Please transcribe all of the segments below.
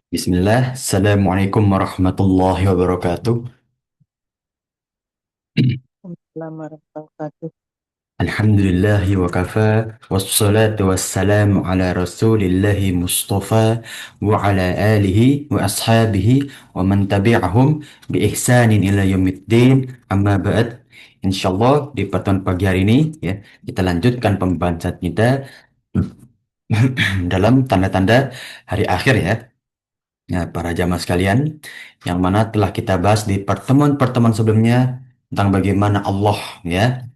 Bismillah, Assalamualaikum warahmatullahi wabarakatuh. Warahmatullahi wabarakatuh. Alhamdulillahi wa kafa, wassalatu wassalamu ala rasulillahi mustafa, wa ala alihi wa ashabihi, wa man tabi'ahum bi ihsanin ila yaumiddin, amma ba'd. Insyaallah di pertemuan pagi hari ini ya, kita lanjutkan pembahasan kita dalam tanda-tanda hari akhir ya. Ya, para jamaah sekalian, yang mana telah kita bahas di pertemuan-pertemuan sebelumnya tentang bagaimana Allah ya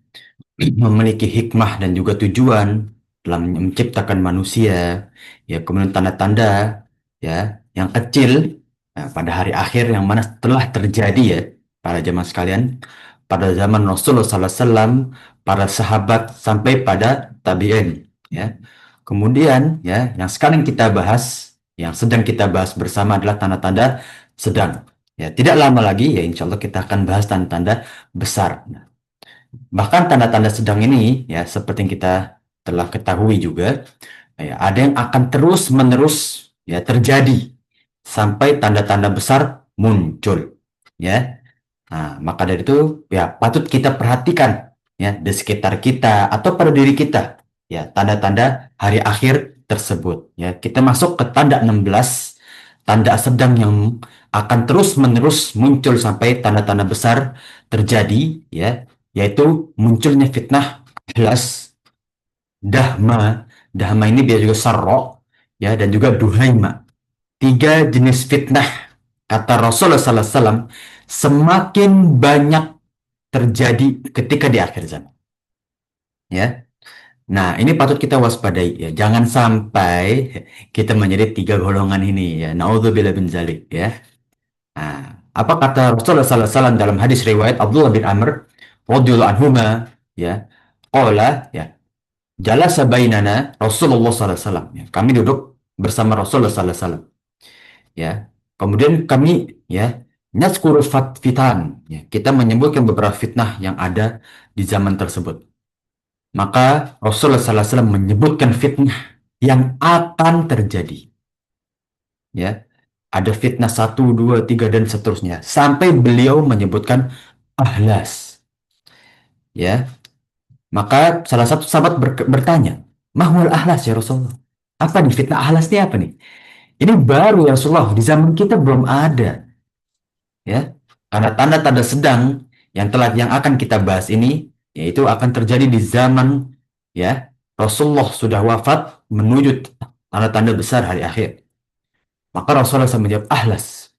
memiliki hikmah dan juga tujuan dalam menciptakan manusia, ya kemudian tanda-tanda ya yang kecil ya, pada hari akhir yang mana telah terjadi ya para jamaah sekalian pada zaman Rasulullah SAW, para sahabat sampai pada tabi'in ya. Kemudian ya yang sekarang kita bahas, yang sedang kita bahas bersama adalah tanda-tanda sedang. Ya, tidak lama lagi ya insya Allah kita akan bahas tanda-tanda besar. Bahkan tanda-tanda sedang ini, ya seperti yang kita telah ketahui juga, ya, ada yang akan terus-menerus ya terjadi sampai tanda-tanda besar muncul, ya. Nah, maka dari itu ya patut kita perhatikan ya di sekitar kita atau pada diri kita ya tanda-tanda hari akhir tersebut. Ya, kita masuk ke tanda 16, tanda sedang yang akan terus-menerus muncul sampai tanda-tanda besar terjadi ya, yaitu munculnya fitnah jelas dahma. Dahma ini biasa juga sarro ya dan juga duhaima. Tiga jenis fitnah kata Rasulullah SAW semakin banyak terjadi ketika di akhir zaman. Ya, nah ini patut kita waspadai ya. Jangan sampai kita menjadi tiga golongan ini ya. Naudzubillah bin zalik ya. Nah, apa kata Rasulullah SAW dalam hadis riwayat Abdullah bin Amr radhiyallahu anhuma ya. Qala ya, jalasa bainana Rasulullah SAW ya. Kami duduk bersama Rasulullah SAW ya. Kemudian kami ya nazkuru fitan ya. Kita menyebutkan beberapa fitnah yang ada di zaman tersebut. Maka Rasulullah SAW menyebutkan fitnah yang akan terjadi. Ya, ada fitnah satu, dua, tiga dan seterusnya. Sampai beliau menyebutkan ahlas. Ya, maka salah satu sahabat bertanya, Mahwal ahlas ya Rasulullah. Apa nih fitnah ahlas ini apa nih? Ini baru ya Rasulullah. Di zaman kita belum ada. Ya, karena tanda-tanda sedang yang akan kita bahas ini yaitu akan terjadi di zaman ya Rasulullah sudah wafat menuju tanda-tanda besar hari akhir. Maka Rasulullah SAW menjawab ahlas.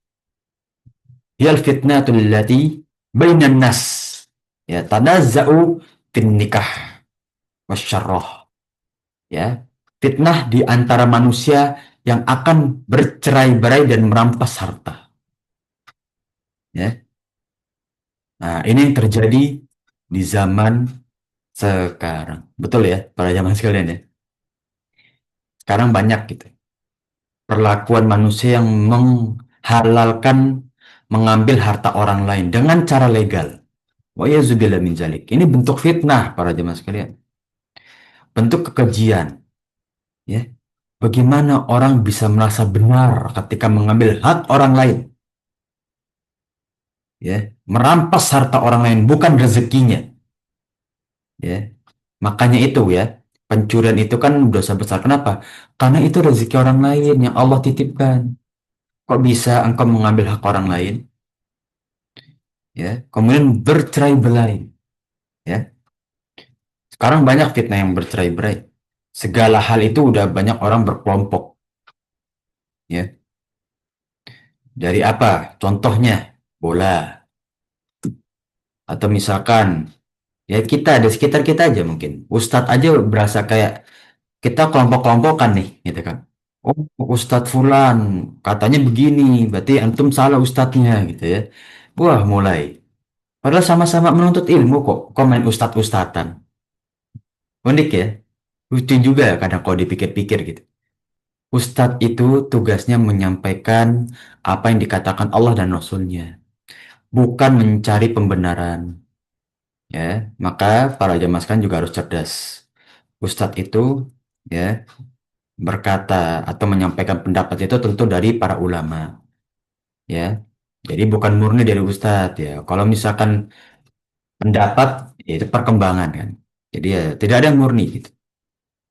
Hiyal fitnatul lati bainan nas. Ya, tanazza'u fin nikah wasyarrah. Ya, fitnah di antara manusia yang akan bercerai-berai dan merampas harta. Ya. Nah, ini yang terjadi di zaman sekarang. Betul ya, para zaman sekalian ya. Sekarang banyak gitu. Perlakuan manusia yang menghalalkan mengambil harta orang lain dengan cara legal. Wa yazubillah min zalik. Ini bentuk fitnah para jemaah sekalian. Bentuk kekejian. Ya. Bagaimana orang bisa merasa benar ketika mengambil hak orang lain. Ya. Merampas harta orang lain, bukan rezekinya. Ya. Makanya itu ya, pencurian itu kan dosa besar. Kenapa? Karena itu rezeki orang lain yang Allah titipkan. Kok bisa engkau mengambil hak orang lain? Ya, kemudian bercerai-berai. Ya, sekarang banyak fitnah yang bercerai-berai. Segala hal itu udah banyak orang berkelompok. Ya, dari apa? Contohnya bola atau misalkan ya kita di sekitar kita aja mungkin. Ustadz aja berasa kayak kita kelompok-kelompokan nih, gitu kan. Oh, Ustadz Fulan katanya begini, berarti antum salah ustadznya gitu ya. Wah, mulai. Padahal sama-sama menuntut ilmu kok. Komen ustadz-ustadzan. Unik ya. Lucu juga ya kadang kalau dipikir-pikir gitu. Ustadz itu tugasnya menyampaikan apa yang dikatakan Allah dan Rasulnya. Bukan mencari pembenaran. Ya, maka para jamaah sekalian juga harus cerdas. Ustadz itu ya berkata atau menyampaikan pendapat itu tentu dari para ulama, ya. Jadi bukan murni dari ustadz ya. Kalau misalkan pendapat ya itu perkembangan kan. Jadi ya tidak ada yang murni gitu.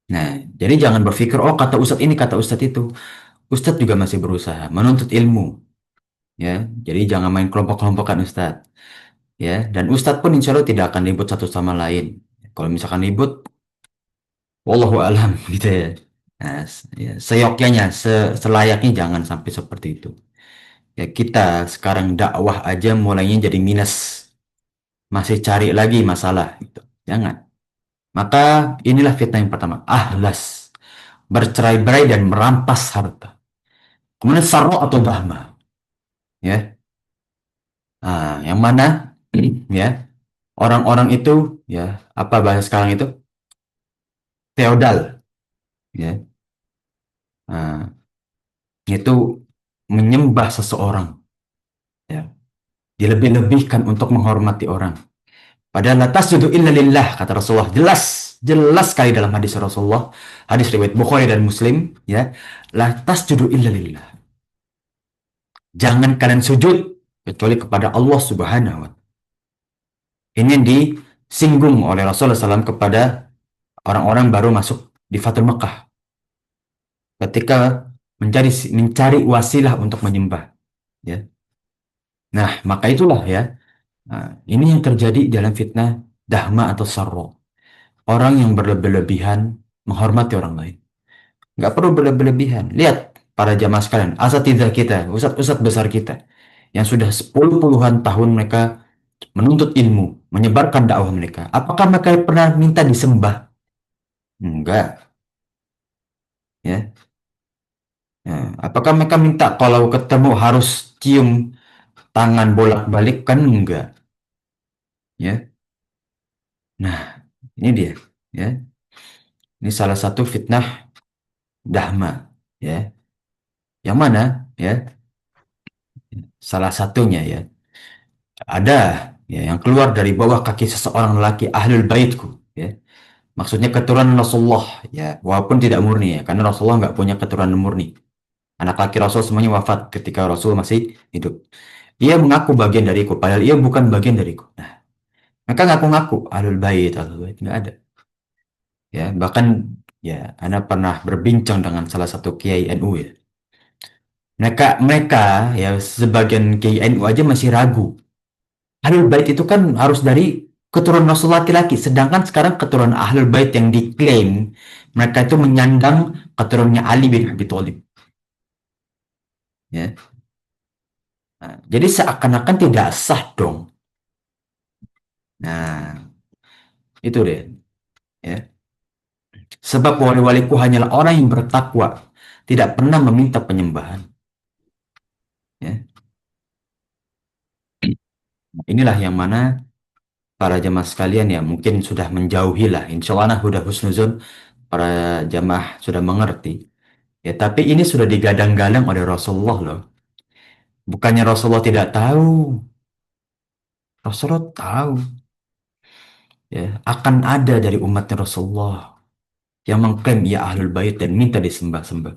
Nah, jadi jangan berpikir oh kata ustadz ini kata ustadz itu. Ustadz juga masih berusaha menuntut ilmu, ya. Jadi jangan main kelompok-kelompokan ustadz, ya. Dan ustadz pun insya Allah tidak akan ribut satu sama lain. Kalau misalkan ribut, wallahu alam gitu ya. Nah, ya, seyogyanya, selayaknya jangan sampai seperti itu. Ya kita sekarang dakwah aja mulainya jadi minus, masih cari lagi masalah gitu. Jangan. Maka inilah fitnah yang pertama, ahlas, bercerai-berai dan merampas harta. Kemudian sarro atau bahma, ya. Nah, yang mana ya orang-orang itu ya apa bahasa sekarang itu feodal, ya. Nah, itu menyembah seseorang, ya. Dilebih-lebihkan untuk menghormati orang. Padahal la tasjudu illa lillah kata Rasulullah. Jelas, jelas sekali dalam hadis Rasulullah, hadis riwayat Bukhari dan Muslim, ya. La tasjudu illa lillah. Jangan kalian sujud kecuali kepada Allah Subhanahu wa taala. Ini yang disinggung oleh Rasulullah SAW kepada orang-orang baru masuk di Fatul Mekah ketika mencari mencari wasilah untuk menyembah, ya. Nah, maka itulah ya. Nah, ini yang terjadi dalam fitnah dahma atau sarro. Orang yang berlebih-lebihan menghormati orang lain. Nggak perlu berlebih-lebihan. Lihat para jamaah sekalian, asatidzah kita, ustadz-ustadz besar kita, yang sudah 10 puluhan tahun mereka menuntut ilmu, menyebarkan dakwah mereka. Apakah mereka pernah minta disembah? Enggak, ya. Nah, apakah mereka minta kalau ketemu harus cium tangan bolak-balik? Kan enggak, ya. Nah, ini dia, ya. Ini salah satu fitnah dahma, ya. Yang mana, ya? Salah satunya, ya. Ada ya yang keluar dari bawah kaki seseorang lelaki ahlul baitku, ya. Maksudnya keturunan Rasulullah, ya. Walaupun tidak murni ya, karena Rasulullah nggak punya keturunan murni. Anak laki Rasul semuanya wafat ketika Rasul masih hidup. Dia mengaku bagian dariku, padahal ia bukan bagian dariku. Nah, mereka ngaku-ngaku ahlul bait nggak ada. Ya, bahkan ya, Anda pernah berbincang dengan salah satu kiai NU ya. Mereka mereka ya sebagian kiai NU aja masih ragu. Ahlul bait itu kan harus dari keturunan Rasul laki-laki, sedangkan sekarang keturunan Ahlul bait yang diklaim mereka itu menyandang keturunannya Ali bin Abi Thalib, ya. Nah, jadi seakan-akan tidak sah dong. Nah, itu deh, ya. Sebab wali-waliku hanyalah orang yang bertakwa, tidak pernah meminta penyembahan, ya. Inilah yang mana para jamaah sekalian ya mungkin sudah menjauhi lah. Insya Allah sudah husnuzon, para jamaah sudah mengerti. Ya, tapi ini sudah digadang-gadang oleh Rasulullah loh. Bukannya Rasulullah tidak tahu. Rasulullah tahu ya akan ada dari umatnya Rasulullah yang mengklaim ia ahlul bait dan minta disembah-sembah.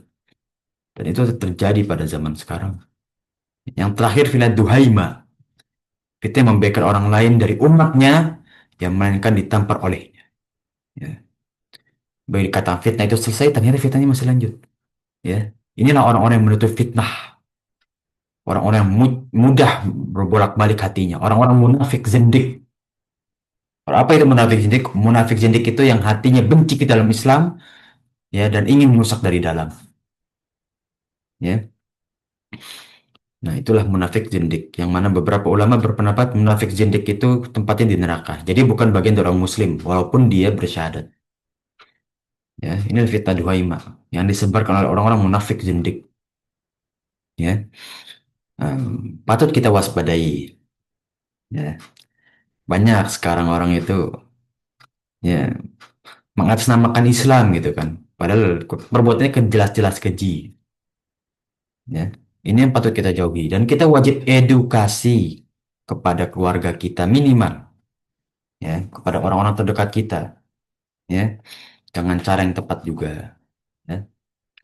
Dan itu terjadi pada zaman sekarang. Yang terakhir Filad Duhaima. Kita memberikan orang lain dari umatnya yang melainkan ditampar olehnya. Ya. Baik kata fitnah itu selesai, ternyata fitnahnya masih lanjut. Ya. Inilah orang-orang yang menutup fitnah. Orang-orang yang mudah berbolak-balik hatinya. Orang-orang munafik zindik. Apa itu munafik zindik? Munafik zindik itu yang hatinya benci ke dalam Islam, ya, dan ingin merusak dari dalam, ya. Nah, itulah munafik zindik yang mana beberapa ulama berpendapat munafik zindik itu tempatnya di neraka. Jadi bukan bagian dari orang muslim walaupun dia bersyahadat. Ya, ini fitnah duhaimah yang disebarkan oleh orang-orang munafik zindik, ya. Patut kita waspadai, ya. Banyak sekarang orang itu ya mengatasnamakan Islam gitu kan. Padahal perbuatannya kan jelas-jelas keji. Ya, ini yang patut kita jauhi dan kita wajib edukasi kepada keluarga kita minimal, ya, kepada orang-orang terdekat kita, ya, dengan cara yang tepat juga, ya.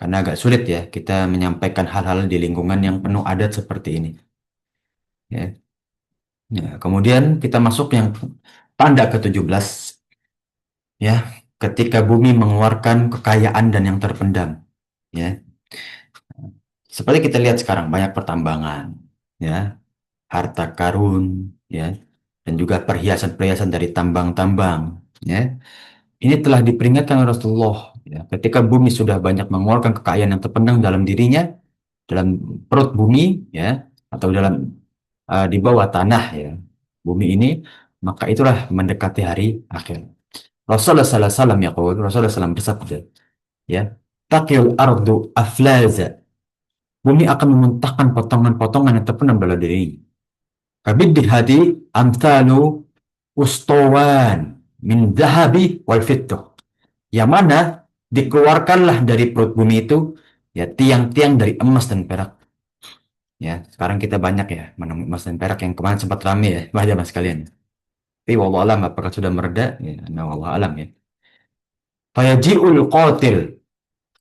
karena agak sulit ya kita menyampaikan hal-hal di lingkungan yang penuh adat seperti ini. Ya. Ya, kemudian kita masuk yang tanda ke-17, ya, ketika bumi mengeluarkan kekayaan dan yang terpendam. Ya, seperti kita lihat sekarang banyak pertambangan, ya, harta karun, ya, dan juga perhiasan-perhiasan dari tambang-tambang. Ya, ini telah diperingatkan oleh Rasulullah. Ya, ketika bumi sudah banyak mengeluarkan kekayaan yang terpendam dalam dirinya, dalam perut bumi, ya, atau dalam di bawah tanah, ya, bumi ini, maka itulah mendekati hari akhir. Rasulullah sallallahu alaihi wasallam yaqul, Rasulullah SAW bersabda, ya, taqil ardu aflaza. Bumi akan memuntahkan potongan-potongan yang terpendam dalam diri. Kabiddi hadi amthalu ustowan min zahabi wal fiddah. Yang mana dikeluarkanlah dari perut bumi itu ya tiang-tiang dari emas dan perak. Ya, sekarang kita banyak ya menemukan emas dan perak yang kemarin sempat ramai ya, wajah mas kalian. Tapi wallahu alam apakah sudah mereda? Ya, nah, wallahu alam ya. Fayaji'ul qatil.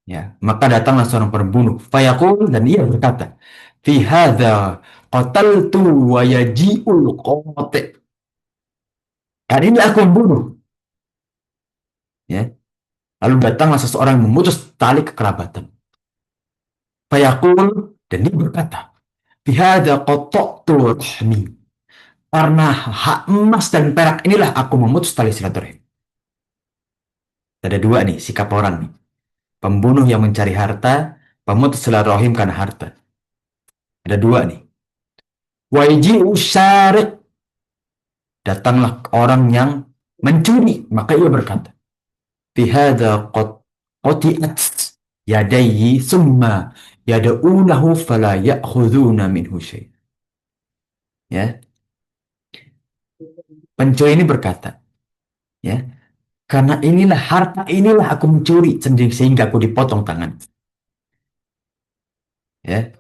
Ya, maka datanglah seorang pembunuh. Fayaqul dan ia berkata, fi hadza qataltu wa yaji'ul qatil. Kali ini aku membunuh. Ya, lalu datanglah seseorang yang memutus tali kekerabatan. Fayaqul dan dia berkata, fi hadza qata'tu rahmi. Karena hak emas dan perak inilah aku memutus tali silaturahim. Ada dua nih sikap orang nih. Pembunuh yang mencari harta, pemutus silaturahim karena harta. Ada dua nih. Waji'u syariq. Datanglah orang yang mencuri. Maka ia berkata, Fihada qati'at yadayhi summa yada'unahu fala ya'khuduna minhu syai. Ya, pencuri ini berkata, ya, karena inilah harta inilah aku mencuri sendiri sehingga aku dipotong tangan. Ya,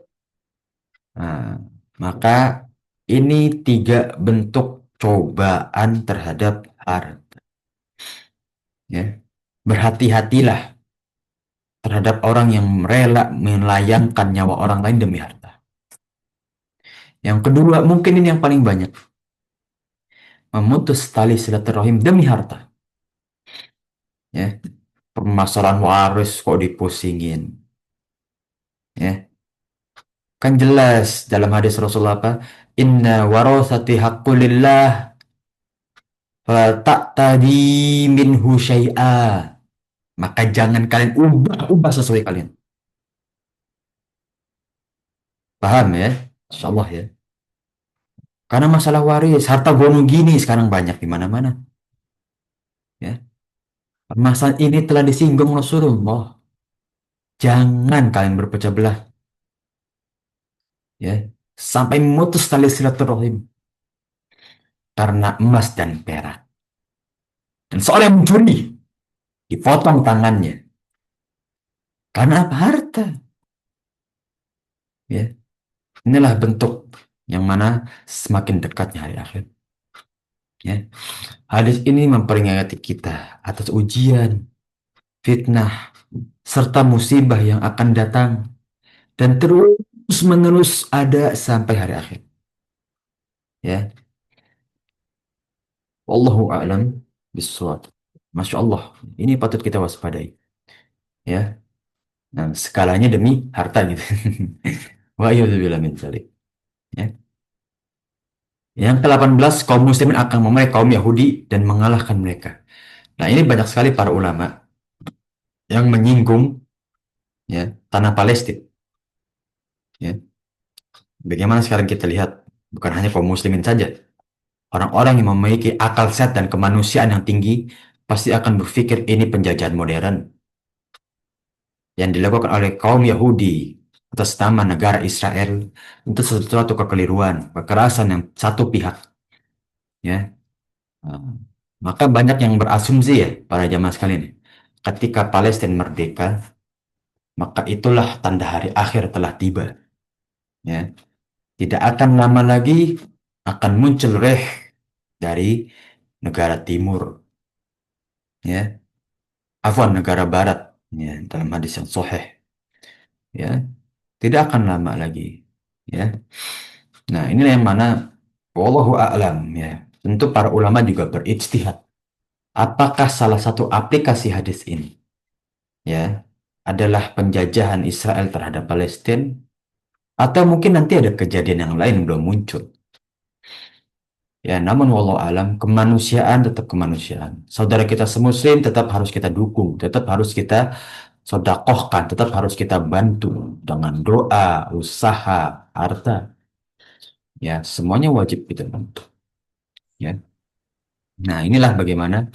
nah, maka ini tiga bentuk cobaan terhadap harta. Ya, berhati-hatilah terhadap orang yang rela melayangkan nyawa orang lain demi harta. Yang kedua, mungkin ini yang paling banyak, memutus tali silaturahim demi harta. Ya, permasalahan waris kok dipusingin. Ya, kan jelas dalam hadis Rasulullah apa? Inna warasati haqqulillah fa ta'tadi minhu syai'a. Maka jangan kalian ubah-ubah sesuai kalian. Paham ya? Insyaallah ya. Karena masalah waris, harta gono gini sekarang banyak di mana-mana. Ya. Permasalahan ini telah disinggung Rasulullah. Jangan kalian berpecah belah, ya, sampai memutus tali silaturahim karena emas dan perak. Dan seorang yang mencuri dipotong tangannya karena apa? Harta. Ya, inilah bentuk yang mana semakin dekatnya hari akhir. Ya, hadis ini memperingati kita atas ujian, fitnah, serta musibah yang akan datang dan terus menerus ada sampai hari akhir. Ya, wallahu a'lam bishawab. Masya Allah, ini patut kita waspadai. Ya, nah, skalanya demi harta gitu. Wa iyadzubillah min dzalik. Ya. Yang ke-18, kaum muslimin akan memulai kaum Yahudi dan mengalahkan mereka. Nah, ini banyak sekali para ulama yang menyinggung ya tanah Palestina. Ya. Bagaimana sekarang kita lihat bukan hanya kaum muslimin saja, orang-orang yang memiliki akal sehat dan kemanusiaan yang tinggi pasti akan berpikir ini penjajahan modern yang dilakukan oleh kaum Yahudi atas nama negara Israel itu sesuatu kekeliruan, kekerasan yang satu pihak, ya. Nah, maka banyak yang berasumsi ya para jamaah sekalian, ketika Palestina merdeka, maka itulah tanda hari akhir telah tiba, ya. Tidak akan lama lagi akan muncul dari negara timur, ya, afwan negara barat, ya, dalam hadis yang sahih. ya, tidak akan lama lagi, ya. Nah, inilah yang mana wallahu a'lam, ya. Tentu para ulama juga berijtihad. Apakah salah satu aplikasi hadis ini, ya, adalah penjajahan Israel terhadap Palestina, atau mungkin nanti ada kejadian yang lain yang belum muncul? Ya, namun walau alam, kemanusiaan tetap kemanusiaan. Saudara kita semuslim tetap harus kita dukung, tetap harus kita sodakohkan, tetap harus kita bantu dengan doa, usaha, harta. Ya, semuanya wajib kita bantu. Ya. Nah, inilah bagaimana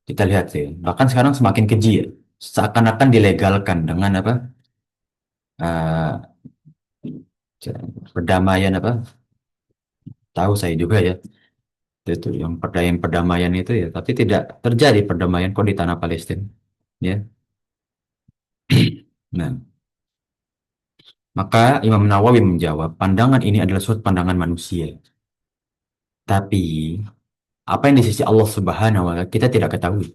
kita lihat sih. Bahkan sekarang semakin keji ya. Seakan-akan dilegalkan dengan apa? eh, perdamaian apa? Tahu saya juga ya. Itu yang perdamaian itu ya, tapi tidak terjadi perdamaian kok di tanah Palestina. Ya. Nah, maka Imam Nawawi menjawab, pandangan ini adalah suatu pandangan manusia. Tapi apa yang di sisi Allah Subhanahu wa Ta'ala kita tidak ketahui.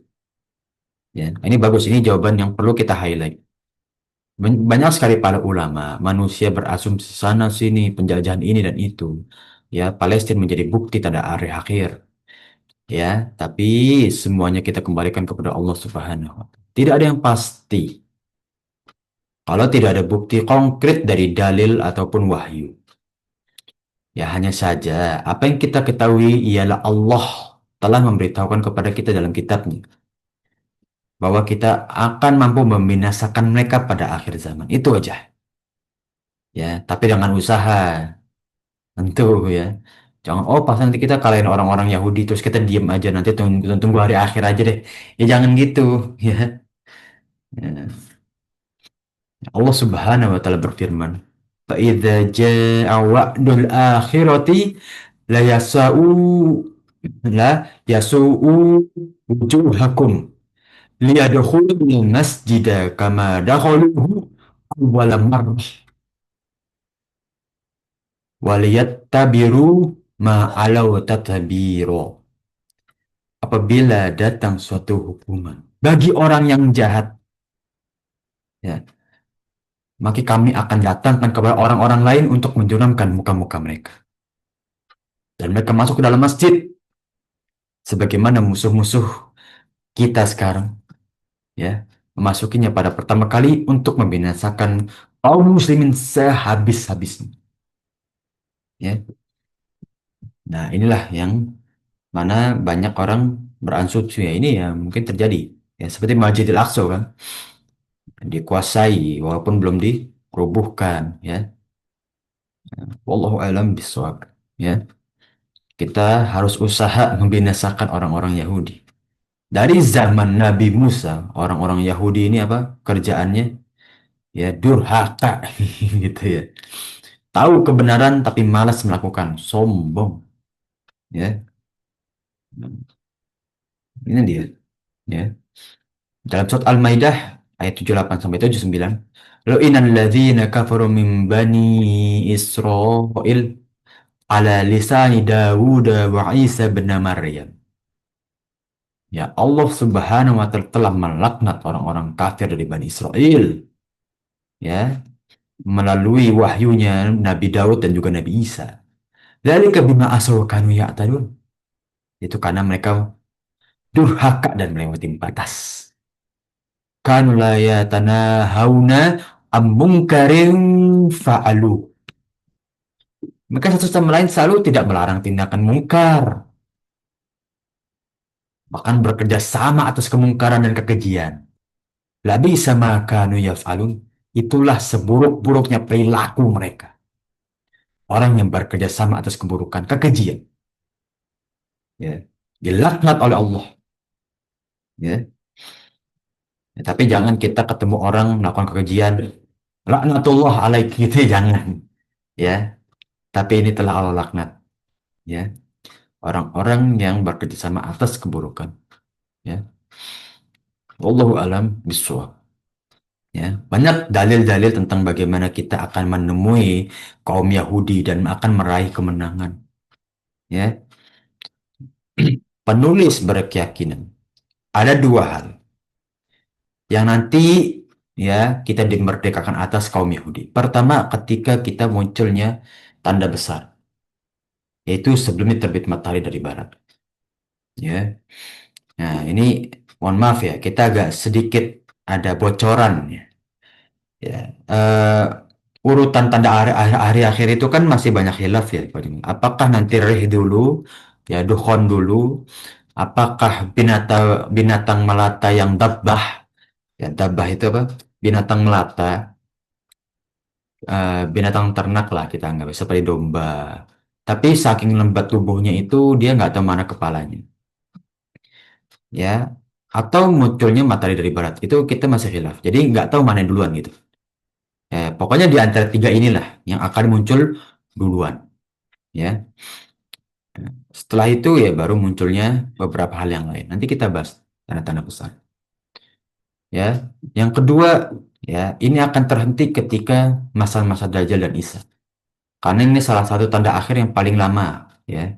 Ya, ini bagus. Ini jawaban yang perlu kita highlight. Banyak sekali para ulama, manusia berasumsi sana sini, penjajahan ini dan itu. Ya, Palestina menjadi bukti tanda akhir. Ya, tapi semuanya kita kembalikan kepada Allah Subhanahu wa Ta'ala. Tidak ada yang pasti. Kalau tidak ada bukti konkret dari dalil ataupun wahyu. Ya hanya saja, apa yang kita ketahui ialah Allah telah memberitahukan kepada kita dalam kitabnya bahwa kita akan mampu membinasakan mereka pada akhir zaman. Itu aja. Ya, tapi dengan usaha. Tentu ya. Jangan, oh pas nanti kita kalahin orang-orang Yahudi terus kita diem aja nanti tunggu hari akhir aja deh. Ya jangan gitu. Ya. Ya. Allah Subhanahu wa taala berfirman, "Fa jaa wa'dul akhirati la yasau la yasu'u wujuhakum liyadkhulul masjida kama dakhaluhu awwala marrah waliyattabiru ma alau tatbiro." Apabila datang suatu hukuman bagi orang yang jahat, ya, maka kami akan datangkan kepada orang-orang lain untuk menjuramkan muka-muka mereka. Dan mereka masuk ke dalam masjid sebagaimana musuh-musuh kita sekarang, ya, memasukinya pada pertama kali untuk membinasakan kaum muslimin sehabis-habisnya, ya. Nah, inilah yang mana banyak orang beransumsi ya ini ya mungkin terjadi ya seperti Masjidil Aqsa kan dikuasai walaupun belum dirobohkan, ya. Wallahu alam bisawab, ya. Kita harus usaha membinasakan orang-orang Yahudi. Dari zaman Nabi Musa, orang-orang Yahudi ini apa kerjaannya? Ya durhaka gitu ya. Tahu kebenaran tapi malas melakukan, sombong, ya. Ini dia, ya. Dalam surat Al-Maidah ayat 78 sampai 79, Lu'inal ladzina kafaru min bani Israel ala lisani Dawud wa Isa bin Maryam. Ya Allah Subhanahu wa Ta'ala telah melaknat orang-orang kafir dari Bani Israel, ya, melalui wahyunya Nabi Daud dan juga Nabi Isa. Dzalika bima asaw kanu ya'tadun. Itu karena mereka durhaka dan melewati batas. Kanu la yatanahawna am munkarin fa'alu. Mereka satu sama lain selalu tidak melarang tindakan mungkar, bahkan bekerja sama atas kemungkaran dan kekejian. Labi sama kanu yaf'alun. Itulah seburuk-buruknya perilaku mereka. Orang yang bekerja sama atas keburukan, kekejian. Ya. Dilaknat oleh Allah. Ya. Ya, tapi jangan kita ketemu orang melakukan kekejian. Laknatullah alaik gitu, jangan. Ya. Tapi ini telah Allah laknat. Ya. Orang-orang yang bekerja sama atas keburukan. Ya. Wallahu alam bisawab. Ya, banyak dalil-dalil tentang bagaimana kita akan menemui kaum Yahudi dan akan meraih kemenangan. Ya, penulis berkeyakinan ada dua hal yang nanti ya kita dimerdekakan atas kaum Yahudi. Pertama, ketika kita munculnya tanda besar, yaitu sebelumnya terbit matahari dari barat. Ya, nah ini mohon maaf ya, kita agak sedikit ada bocoran ya. Ya, urutan tanda hari akhir itu kan masih banyak khilaf ya. Pak Jimmy. Apakah nanti rih dulu, ya dukhon dulu, apakah binatang binatang melata yang dabbah, ya dabbah itu apa? Binatang melata, binatang ternak lah kita anggap seperti domba. Tapi saking lembat tubuhnya itu dia nggak tahu mana kepalanya, ya. Atau munculnya matahari dari barat itu kita masih khilaf. Jadi nggak tahu mana yang duluan gitu. Pokoknya di antara tiga inilah yang akan muncul duluan, ya. Setelah itu ya baru munculnya beberapa hal yang lain. Nanti kita bahas tanda-tanda besar, ya. Yang kedua, ya, ini akan terhenti ketika masa-masa Dajjal dan Isa. Karena ini salah satu tanda akhir yang paling lama, ya.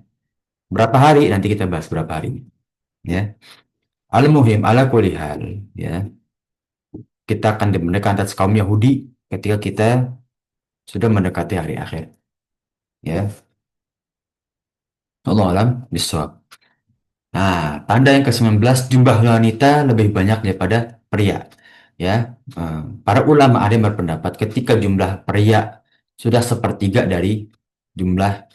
Berapa hari? Nanti kita bahas berapa hari, ya. Al-muhim ala kulli hal, ya. Kita akan mendekati atas kaum Yahudi ketika kita sudah mendekati hari akhir, ya. Allah alam bisawab. Nah, tanda yang ke-19, jumlah wanita lebih banyak daripada pria. Ya, para ulama ada yang berpendapat ketika jumlah pria sudah sepertiga dari jumlah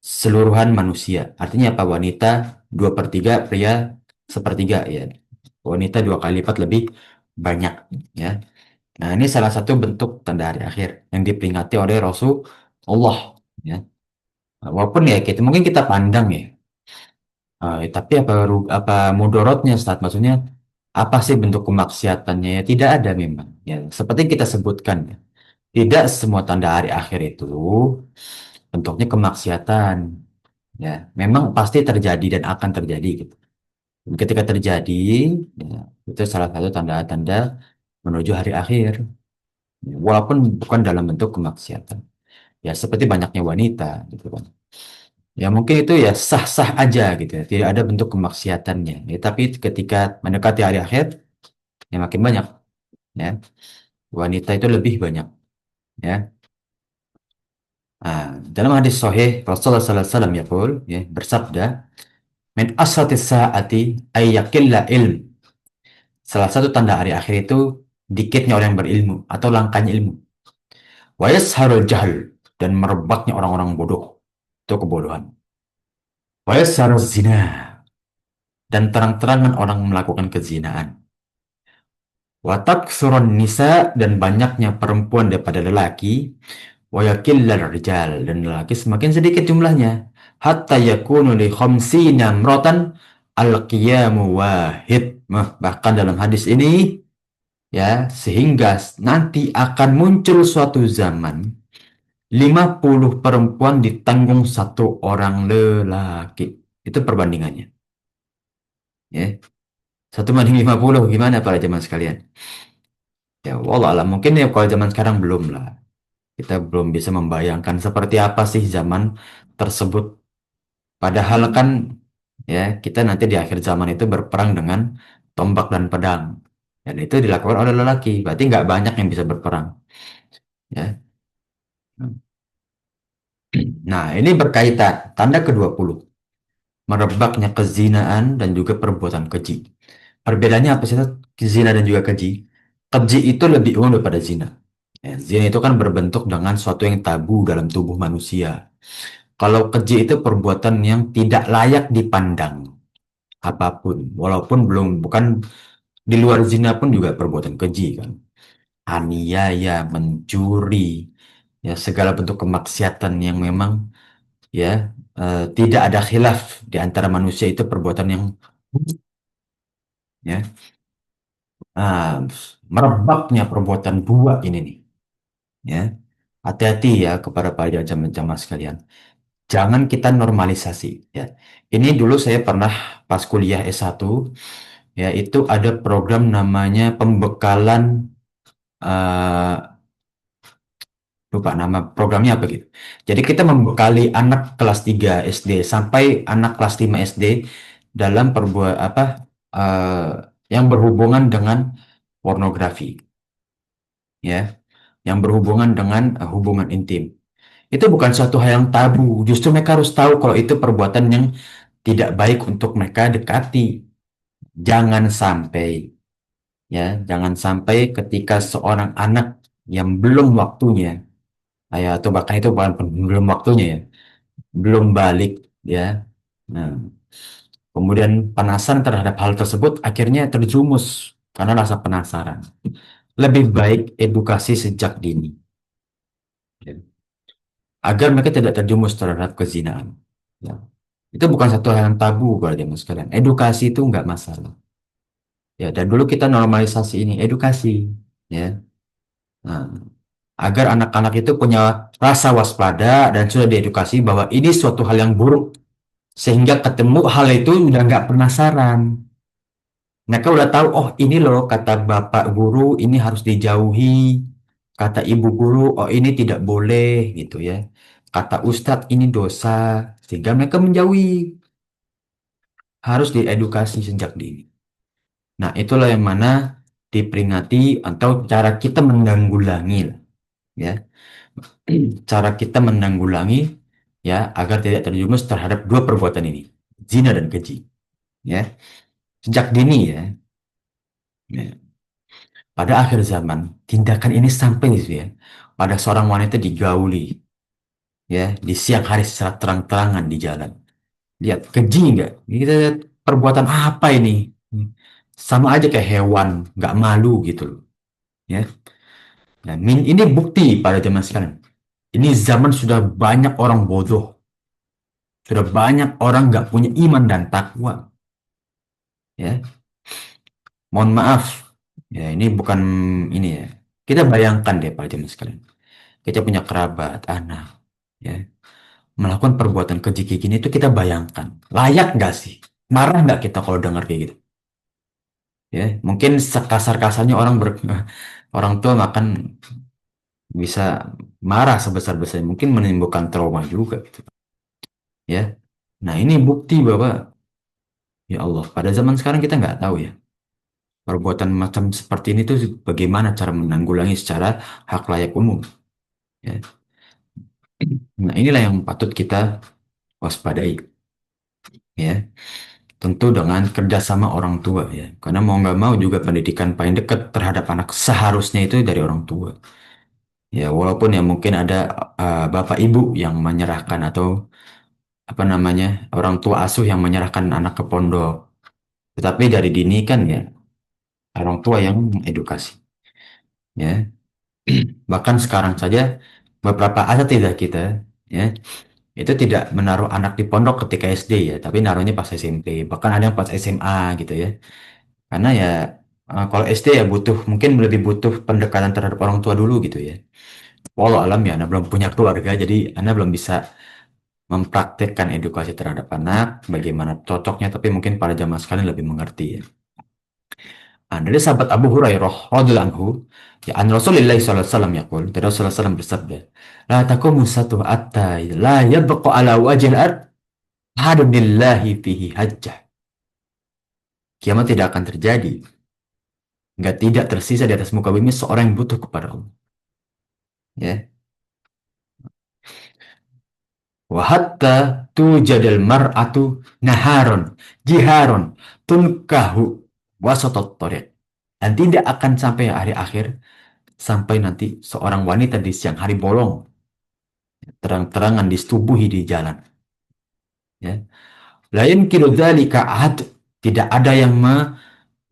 seluruhan manusia. Artinya apa? Wanita dua per tiga, pria sepertiga ya. Wanita dua kali lipat lebih banyak ya. Nah, ini salah satu bentuk tanda hari akhir yang diperingati oleh Rasulullah ya. Walaupun ya kita mungkin kita pandang ya. Tapi apa mudorotnya saat maksudnya apa sih bentuk kemaksiatannya ya tidak ada memang ya seperti kita sebutkan ya tidak semua tanda hari akhir itu bentuknya kemaksiatan ya memang pasti terjadi dan akan terjadi gitu. Dan ketika terjadi ya, itu salah satu tanda-tanda menuju hari akhir ya, walaupun bukan dalam bentuk kemaksiatan ya seperti banyaknya wanita gitu kan. Ya mungkin itu ya sah-sah aja gitu ya. Tidak ada bentuk kemaksiatannya. Ya, tapi ketika mendekati hari akhir, ya makin banyak. Ya. Wanita itu lebih banyak. Ya. Nah, dalam hadis sahih Rasulullah SAW ya, Paul, ya, bersabda, "Min asratis saati ayyakilla ilm." Salah satu tanda hari akhir itu dikitnya orang yang berilmu atau langkahnya ilmu. Wa yasharul jahl dan merebaknya orang-orang bodoh. Itu kebodohan. Wa yasharul zina dan terang-terangan orang melakukan kezinaan. Watak suron nisa dan banyaknya perempuan daripada lelaki, wayakillal rijal dan lelaki semakin sedikit jumlahnya. Hatta yakunu li khamsina mrotan al-qiyamu wahid. Bahkan dalam hadis ini ya sehingga nanti akan muncul suatu zaman 50 perempuan ditanggung satu orang lelaki. Itu perbandingannya. Ya. Satu banding 50 gimana para jemaah sekalian? Ya, wallah alam. Mungkin ya kalau zaman sekarang belum lah. Kita belum bisa membayangkan seperti apa sih zaman tersebut. Padahal kan ya kita nanti di akhir zaman itu berperang dengan tombak dan pedang. Dan itu dilakukan oleh lelaki. Berarti nggak banyak yang bisa berperang. Ya. Nah, ini berkaitan. Tanda ke-20. Merebaknya kezinaan dan juga perbuatan keji. Perbedaannya apa sih? Zina dan juga keji. Keji itu lebih umum daripada zina. Ya, zina itu kan berbentuk dengan suatu yang tabu dalam tubuh manusia. Kalau keji itu perbuatan yang tidak layak dipandang apapun, walaupun belum bukan di luar zina pun juga perbuatan keji kan. Aniaya, mencuri, ya segala bentuk kemaksiatan yang memang ya tidak ada khilaf di antara manusia itu perbuatan yang ya ah, merebaknya perbuatan dua ini nih ya. Hati-hati ya kepada para jamaah sekalian. Jangan kita normalisasi ya. Ini dulu saya pernah pas kuliah S1 ya itu ada program namanya pembekalan eh, lupa nama programnya apa gitu. Jadi kita membekali anak kelas 3 SD sampai anak kelas 5 SD dalam perbuatan apa yang berhubungan dengan pornografi ya, yang berhubungan dengan hubungan intim. Itu bukan suatu hal yang tabu. Justru mereka harus tahu kalau itu perbuatan yang tidak baik untuk mereka dekati. Jangan sampai, ya, jangan sampai ketika seorang anak yang belum waktunya, ya, atau bahkan itu bukan belum waktunya ya, belum balik, ya. Nah, kemudian penasaran terhadap hal tersebut akhirnya terjerumus karena rasa penasaran. Lebih baik edukasi sejak dini, ya, agar mereka tidak terjerumus terhadap kezinaan. Ya. Itu bukan satu hal yang tabu kalau zaman sekarang. Edukasi itu nggak masalah. Ya, dan dulu kita normalisasi ini, edukasi. Ya. Nah, agar anak-anak itu punya rasa waspada dan sudah diedukasi bahwa ini suatu hal yang buruk. Sehingga ketemu hal itu udah nggak penasaran. Mereka udah tahu, oh ini loh kata bapak guru ini harus dijauhi. Kata ibu guru, oh ini tidak boleh gitu ya. Kata ustadz ini dosa. Sehingga mereka menjauhi. Harus diedukasi sejak dini. Nah, itulah yang mana diperingati atau cara kita menanggulangi, ya. Cara kita menanggulangi, ya, agar tidak terjerumus terhadap dua perbuatan ini, zina dan keji, ya. Sejak dini, ya. Ya. Pada akhir zaman, tindakan ini sampai gitu ya. Pada seorang wanita digauli, ya, di siang hari secara terang-terangan di jalan. Lihat, keji nggak? Kita lihat perbuatan apa ini? Sama aja kayak hewan, nggak malu gitu loh. Ya. Nah, ini bukti pada zaman sekarang. Ini zaman sudah banyak orang bodoh. Sudah banyak orang nggak punya iman dan takwa. Ya, mohon maaf. Ya, ini bukan ini ya. Kita bayangkan deh pada zaman sekarang. Kita punya kerabat, anak, ya, melakukan perbuatan keji kayak gini itu kita bayangkan. Layak nggak sih? Marah nggak kita kalau dengar kayak gitu? Ya, mungkin sekasar-kasarnya orang tua makan bisa marah sebesar-besarnya, mungkin menimbulkan trauma juga gitu, ya. Nah, ini bukti bahwa ya Allah, pada zaman sekarang kita nggak tahu ya, perbuatan macam seperti ini tuh bagaimana cara menanggulangi secara hak layak umum. Ya. Nah, inilah yang patut kita waspadai, ya. Tentu dengan kerjasama orang tua ya, karena mau nggak mau juga pendidikan paling dekat terhadap anak seharusnya itu dari orang tua. Ya, walaupun ya mungkin ada bapak ibu yang menyerahkan atau apa namanya orang tua asuh yang menyerahkan anak ke pondok, tetapi dari dini kan ya orang tua yang mengedukasi. Ya, bahkan sekarang saja beberapa asatidzah kita, ya, itu tidak menaruh anak di pondok ketika SD ya, tapi naruhnya pas SMP, bahkan ada yang pas SMA gitu ya. Karena ya kalau SD ya butuh mungkin lebih butuh pendekatan terhadap orang tua dulu gitu ya. Walau alam ya, Anda belum punya keluarga, jadi Anda belum bisa mempraktekkan edukasi terhadap anak, bagaimana cocoknya, tapi mungkin pada zaman sekarang lebih mengerti ya. Dari sahabat Abu Hurairah radhiyallahu anhu, ya an Rasulullah sallallahu alaihi wasallam yaqul, dari Rasulullah SAW bersabda, la taqumu satu atta la yabqa ala wajhil ard hadun lillahi fihi hajjah. Kiamat tidak akan terjadi, nggak tidak tersisa di atas muka bumi seorang yang butuh kepada Allah. Ya, wa hatta tujadal mar'atu naharon jiharon tunkahu wasatot tariq. Dan tidak akan sampai hari akhir sampai nanti seorang wanita di siang hari bolong terang-terangan disetubuhi di jalan, ya. Lain kilo dzalika ahad, tidak ada yang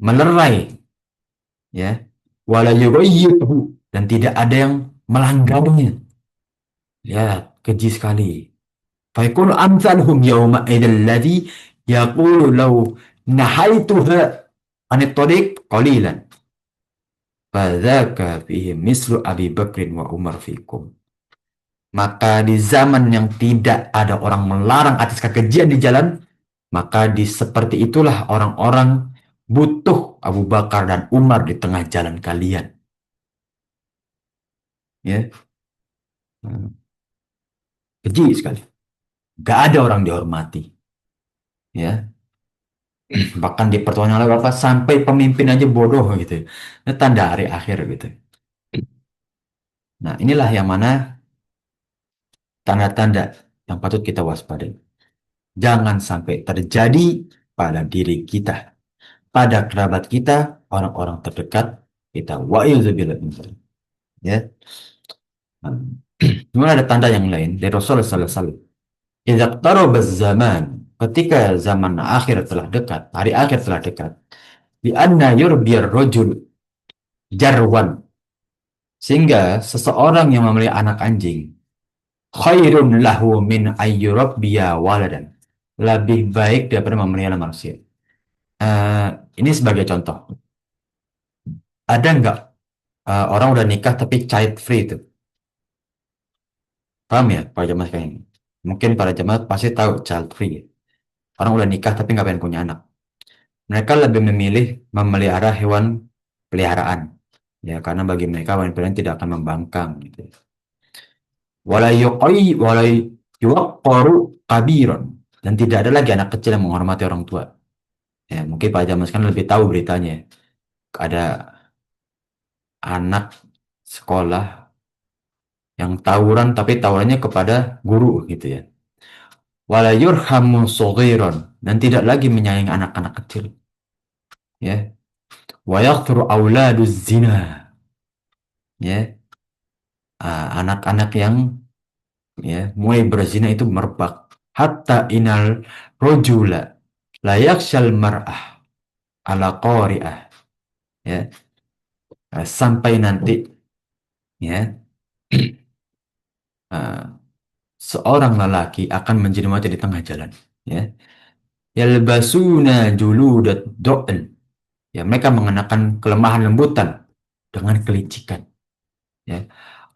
melerai, ya, wala yughayyiruhu, dan tidak ada yang melanggarnya. Ya, keji sekali. Faikun amsalhum yawma idzal ladzi yaqulu law nahaituha anit tariq qalilan fadzaka fihi mislu Abi Bakrin wa Umar fikum. Maka di zaman yang tidak ada orang melarang atas kekejian di jalan, maka di seperti itulah orang-orang butuh Abu Bakar dan Umar di tengah jalan kalian. Ya, keji sekali. Gak ada orang dihormati. Ya, bahkan di pertemuan oleh Bapak sampai pemimpin aja bodoh gitu. Itu tanda hari akhir gitu. Nah, inilah yang mana tanda-tanda yang patut kita waspadai. Jangan sampai terjadi pada diri kita, pada kerabat kita, orang-orang terdekat kita. Wa'idzubillah min dzalik. Ya. Kemudian ada tanda yang lain dari Rasulullah sallallahu alaihi wasallam. Idza iqtaraba zaman, ketika zaman akhir telah dekat, hari akhir telah dekat, bi anna yurbiyar rajul jarwan, sehingga seseorang yang memelihara anak anjing khairun lahu min ayyurabbiya waladan, lebih baik daripada memelihara manusia. Eh, ini sebagai contoh. Ada nggak orang udah nikah tapi child free itu? Paham ya para jemaah sekalian? Mungkin para jemaah pasti tahu child free. Orang udah nikah tapi nggak pengen punya anak. Mereka lebih memilih memelihara hewan peliharaan. Ya, karena bagi mereka hewan peliharaan tidak akan membangkang. Gitu. Walai yuwaqqaru kabiron. Dan tidak ada lagi anak kecil yang menghormati orang tua. Ya, mungkin Pak Jamas kan lebih tahu beritanya. Ada anak sekolah yang tawuran tapi tawurannya kepada guru gitu ya. Wala yurhamu shaghiran, dan tidak lagi menyayangi anak-anak kecil. Ya. Wa yakthuru auladuz zina. Ya. Anak-anak yang ya mulai berzina itu merebak. Hatta inal rojula layak shal mar'ah ala qari'ah. Ya. Sampai nanti ya uh, seorang lelaki akan menjadi mati di tengah jalan. Ya. Yalbasuna juludat do'en. Ya, mereka mengenakan kelemahan lembutan dengan kelicikan. Ya.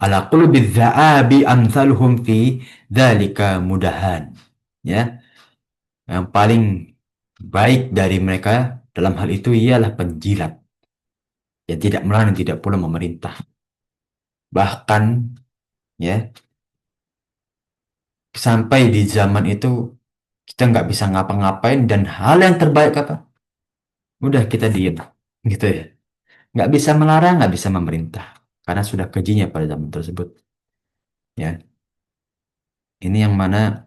Ala qulubi dza'abi amsaluhum fi dzalika mudahan. Ya, yang paling baik dari mereka dalam hal itu ialah penjilat. Ya, tidak melarang, tidak pula memerintah. Bahkan ya, sampai di zaman itu kita nggak bisa ngapa-ngapain dan hal yang terbaik apa? Udah kita diem. Gitu ya. Nggak bisa melarang, nggak bisa memerintah. Karena sudah kejinya pada zaman tersebut. Ya, ini yang mana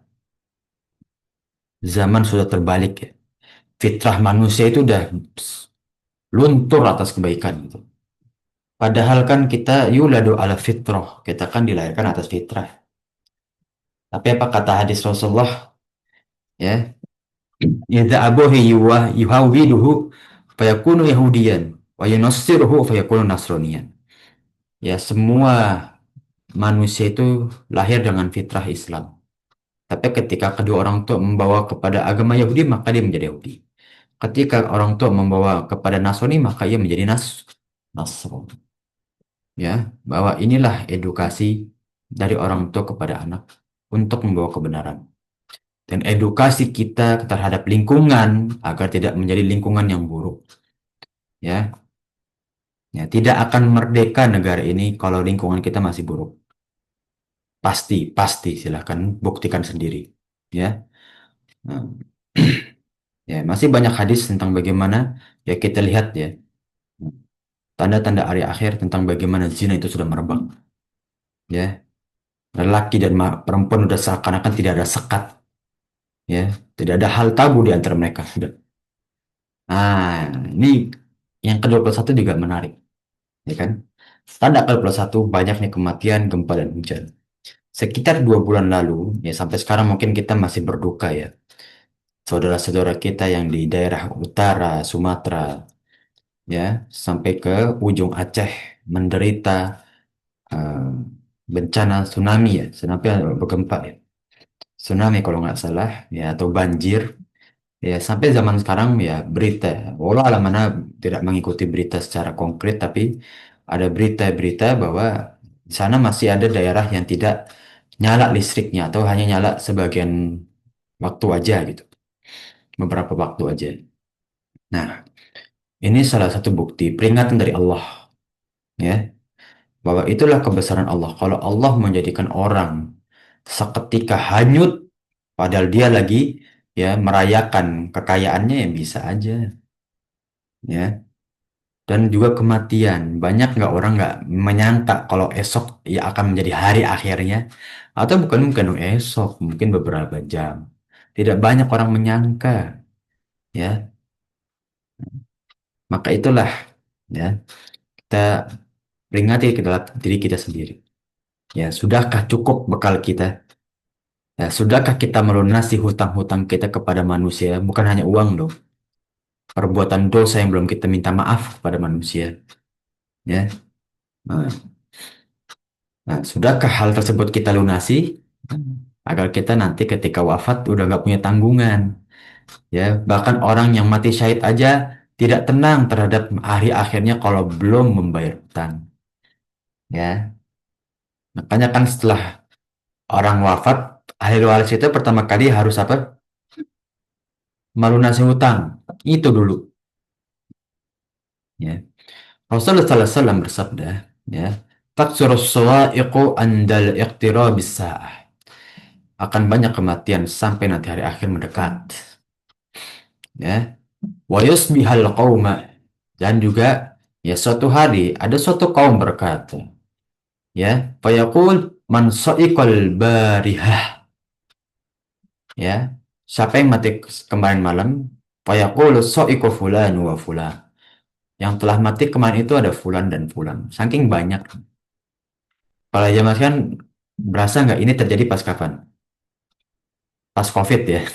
zaman sudah terbalik ya. Fitrah manusia itu udah luntur atas kebaikan gitu. Padahal kan kita yuladu ala fitrah, kita kan dilahirkan atas fitrah. Tapi apa kata hadis Rasulullah ya? Idza abuhi yuhawwiduhu fayakunu yahudiyan wa yunassiruhu fayakunu nasraniyan. Ya, semua manusia itu lahir dengan fitrah Islam. Tapi ketika kedua orang tua membawa kepada agama Yahudi, maka dia menjadi Yahudi. Ketika orang tua membawa kepada Nasrani, maka ia menjadi Nasrani. Ya, bahwa inilah edukasi dari orang tua kepada anak untuk membawa kebenaran. Dan edukasi kita terhadap lingkungan agar tidak menjadi lingkungan yang buruk. Ya, ya tidak akan merdeka negara ini kalau lingkungan kita masih buruk. Pasti, pasti silahkan buktikan sendiri. Ya, nah, ya masih banyak hadis tentang bagaimana ya kita lihat ya tanda-tanda hari akhir tentang bagaimana zina itu sudah merebak. Ya, lelaki dan perempuan sudah seakan-akan tidak ada sekat. Ya, tidak ada hal tabu di antara mereka. Sudah. Nah, ini yang ke-21 juga menarik, ya kan? Tanda ke-21 banyaknya kematian, gempa dan hujan. Sekitar 2 bulan lalu, ya sampai sekarang mungkin kita masih berduka ya. Saudara-saudara kita yang di daerah utara Sumatera, ya, sampai ke ujung Aceh menderita eh, bencana tsunami ya, tsunami bergempa ya. Tsunami kalau nggak salah, ya atau banjir. Ya, sampai zaman sekarang ya berita, walau alam mana tidak mengikuti berita secara konkret, tapi ada berita-berita bahwa di sana masih ada daerah yang tidak nyala listriknya atau hanya nyala sebagian waktu aja gitu, beberapa waktu aja. Nah, ini salah satu bukti peringatan dari Allah ya, bahwa itulah kebesaran Allah. Kalau Allah menjadikan orang seketika hanyut, padahal dia lagi ya merayakan kekayaannya yang bisa aja ya. dan juga kematian. Banyak nggak orang nggak menyangka kalau esok ya akan menjadi hari akhirnya, atau bukan mungkin esok, mungkin beberapa jam. Tidak banyak orang menyangka, ya. Maka itulah, ya, kita peringati ke dalam diri kita sendiri. Ya, sudahkah cukup bekal kita? Ya, sudahkah kita melunasi hutang-hutang kita kepada manusia? Bukan hanya uang dong. Perbuatan dosa yang belum kita minta maaf kepada manusia. Ya. Nah, sudahkah hal tersebut kita lunasi? Agar kita nanti ketika wafat udah nggak punya tanggungan. Ya, bahkan orang yang mati syahid aja tidak tenang terhadap hari akhirnya kalau belum membayar hutang. Ya, makanya kan setelah orang wafat, ahli waris itu pertama kali harus apa? Melunasi hutang. Itu dulu. Ya. Rasulullah sallallahu alaihi wasallam bersabda, ya, "Taksurus sawa'iqu andal iqtirabis sa'ah." Akan banyak kematian sampai nanti hari akhir mendekat. Ya. Wa yusbihal qauma, dan juga ya suatu hari ada suatu kaum berkata, ya, fayaqul man sa'iqal barihah, ya, siapa yang mati kemarin malam, fayaqul sa'iqu fulan wa fulan, yang telah mati kemarin itu ada fulan dan fulan, saking banyak. Kalau zaman kan berasa nggak ini terjadi pas kapan? Pas COVID ya.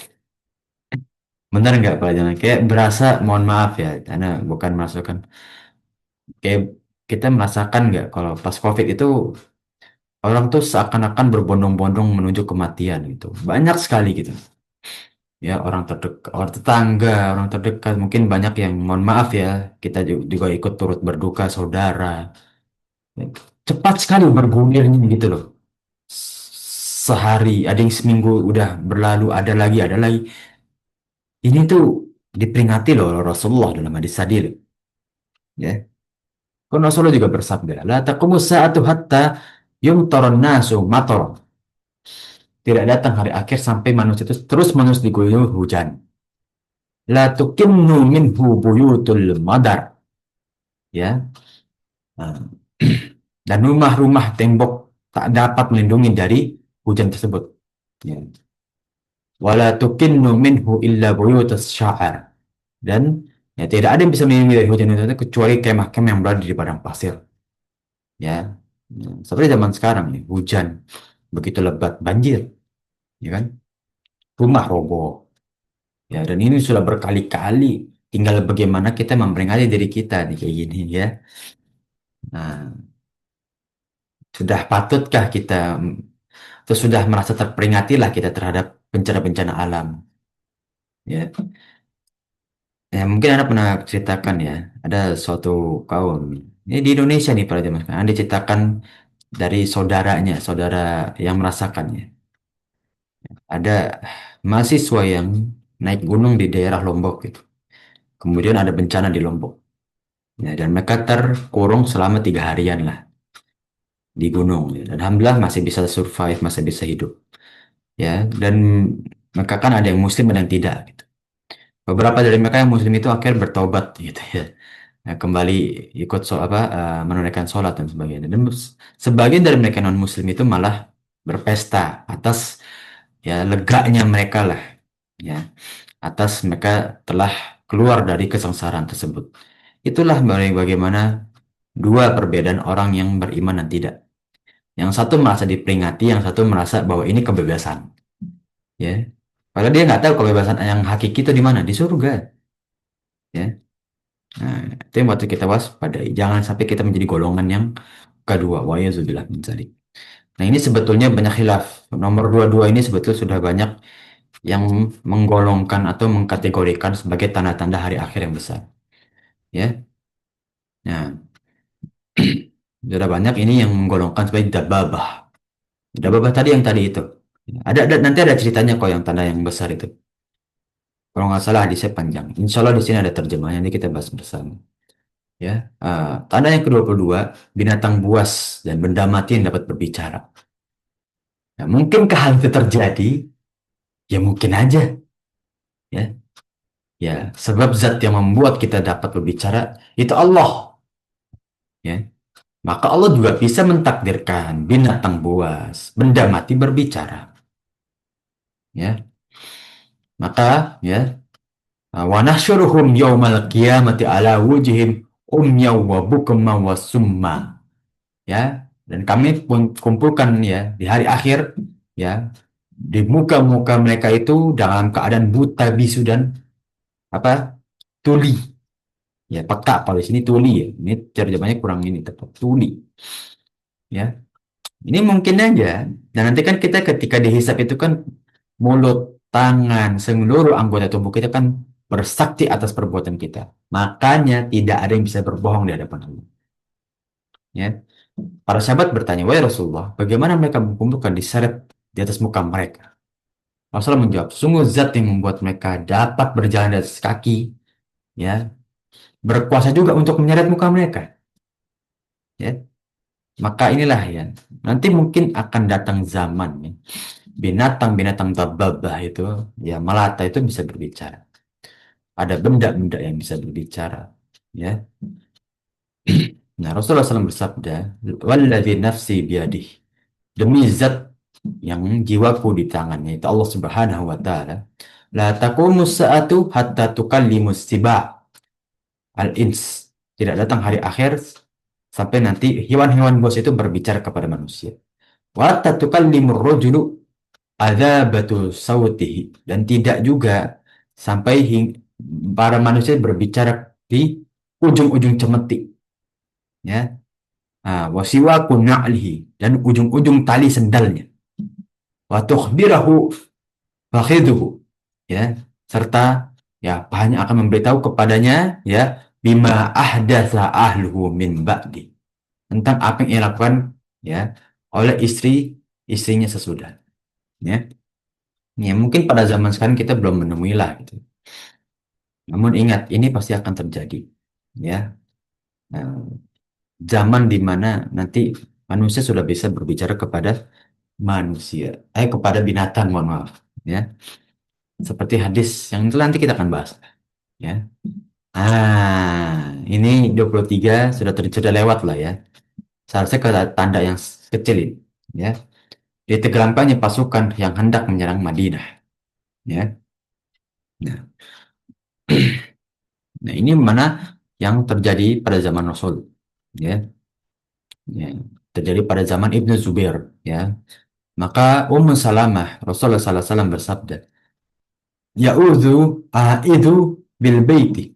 Bener nggak Pak Jamal? Kayak berasa, mohon maaf ya, karena bukan masukan. Kayak kita merasakan nggak kalau pas COVID itu orang tuh seakan-akan berbondong-bondong menuju kematian gitu. Banyak sekali gitu. Ya, orang terdekat, orang tetangga, orang terdekat. Mungkin banyak yang, mohon maaf ya, kita juga ikut turut berduka saudara. Cepat sekali bergulirnya gitu loh. Sehari, ada yang seminggu udah berlalu, ada lagi, ada lagi. Ini tuh diperingati loh oleh Rasulullah dalam hadis tadi loh. Ya. Kan Rasulullah juga bersabda, la taqumu sa'atu hatta yumtaran nasu matar. Tidak datang hari akhir sampai manusia itu terus-menerus diguyur hujan. La tukinnu minhu buyutul madar. Ya. Nah, dan rumah-rumah tembok tak dapat melindungi dari hujan tersebut. Ya. Wala tukinnu minhu illa buyutus sya'ar. Dan ya, tidak ada yang bisa melindungi dari hujan itu kecuali kemah-kemah yang berada di padang pasir. Ya. Seperti zaman sekarang nih, hujan begitu lebat, banjir, ya kan? Rumah roboh. Ya, dan ini sudah berkali-kali. Tinggal bagaimana kita memperingati diri kita nih kayak gini ya. Nah, sudah patutkah kita atau sudah merasa terperingati lah kita terhadap bencana-bencana alam? Ya, ya mungkin Anda pernah ceritakan ya, ada suatu kaum ini di Indonesia nih pada zaman sekarang, Anda ceritakan dari saudaranya, saudara yang merasakannya. Ada mahasiswa yang naik gunung di daerah Lombok gitu. Kemudian ada bencana di Lombok. Ya, dan mereka terkurung selama 3 harian lah di gunung. Ya. Dan alhamdulillah masih bisa survive, masih bisa hidup. Ya, dan mereka kan ada yang muslim, ada yang tidak gitu. Beberapa dari mereka yang muslim itu akhirnya bertobat gitu ya. Ya, kembali ikut menunaikan sholat dan sebagainya. Dan sebagian dari mereka non muslim itu malah berpesta atas ya leganya mereka lah, ya, atas mereka telah keluar dari kesengsaraan tersebut. Itulah bagaimana dua perbedaan orang yang beriman dan tidak. Yang satu merasa diperingati, yang satu merasa bahwa ini kebebasan. Ya, padahal dia nggak tahu kebebasan yang hakiki itu di mana, di surga. Ya, nah, itu yang waktu kita waspadai. Jangan sampai kita menjadi golongan yang kedua. Wa yazubillah min dzalik. Nah, ini sebetulnya banyak khilaf. Nomor dua-dua ini sebetulnya sudah banyak yang menggolongkan atau mengkategorikan sebagai tanda-tanda hari akhir yang besar. Ya, nah, sudah banyak ini yang menggolongkan sebagai dababah. Dababah tadi yang tadi itu. Ada nanti ada ceritanya kok yang tanda yang besar itu. Kalau nggak salah hadisnya panjang. Insya Allah di sini ada terjemahnya, nanti kita bahas bersama. Ya, tanda yang ke-22, binatang buas dan benda mati yang dapat berbicara. Nah, mungkinkah hal itu terjadi? Ya mungkin aja. Ya, Ya, sebab zat yang membuat kita dapat berbicara itu Allah, ya. Maka Allah juga bisa mentakdirkan binatang buas, benda mati berbicara, ya. Maka, ya, wa nahsyuruhum yaumal qiyamati ala wujhim umyaw wa bukma wa summa, ya. Dan kami pun kumpulkan, ya, di hari akhir, ya, di muka-muka mereka itu dalam keadaan buta, bisu, dan apa, tuli, ya, peka. Kalau di sini tuli, ya, ini terjemahnya kurang ini tepat, tuli, ya. Ini mungkin aja. Dan nanti kan kita ketika dihisap itu kan mulut, tangan, seluruh anggota tubuh kita kan bersaksi atas perbuatan kita. Makanya tidak ada yang bisa berbohong di hadapan Allah. Ya. Para sahabat bertanya, wahai Rasulullah, bagaimana mereka mengumpulkan diseret di atas muka mereka? Rasulullah menjawab, sungguh zat yang membuat mereka dapat berjalan di atas kaki, ya, berkuasa juga untuk menyeret muka mereka. Ya. Maka inilah, ya, nanti mungkin akan datang zaman, ya, binatang-binatang dababah itu, ya, melata itu bisa berbicara. Ada benda-benda yang bisa berbicara, ya. Nah, Rasulullah SAW bersabda, walladzi nafsi biyadih, demi zat yang jiwaku di tangannya, itu Allah Subhanahu wa taala, la taqumu sa'atu hatta tukallimus siba al-ins. Tidak datang hari akhir sampai nanti hewan-hewan buas itu berbicara kepada manusia. Wa hatta tukallimur rajulu adzabatu sautihi, dan tidak juga sampai para manusia berbicara di ujung-ujung cemeti, ya. Wasiwaku na'lihi, dan ujung-ujung tali sendalnya, wa tukhbirahu fakhiduhu, ya, serta, ya, hanya akan memberitahu kepadanya, ya, bima ahdatsa ahluhu min ba'di, tentang apa yang ia lakukan, ya, oleh istrinya sesudah, ya. Ya, mungkin pada zaman sekarang kita belum menemui lah gitu. Namun ingat, ini pasti akan terjadi, ya. Nah, zaman di mana nanti manusia sudah bisa berbicara kepada kepada binatang, mohon maaf, ya. Seperti hadis yang itu nanti kita akan bahas, ya. Ini 23 sudah lewat lah, ya. Seharusnya ke tanda yang kecil ini, ya. Ditenggelamkannya pasukan yang hendak menyerang Madinah, ya. Nah, nah, ini mana yang terjadi pada zaman Rasul, ya. Ya, terjadi pada zaman Ibnu Zubair, ya. Maka Ummu Salamah, Rasulullah SAW bersabda, Ya'udzu itu bil baiti.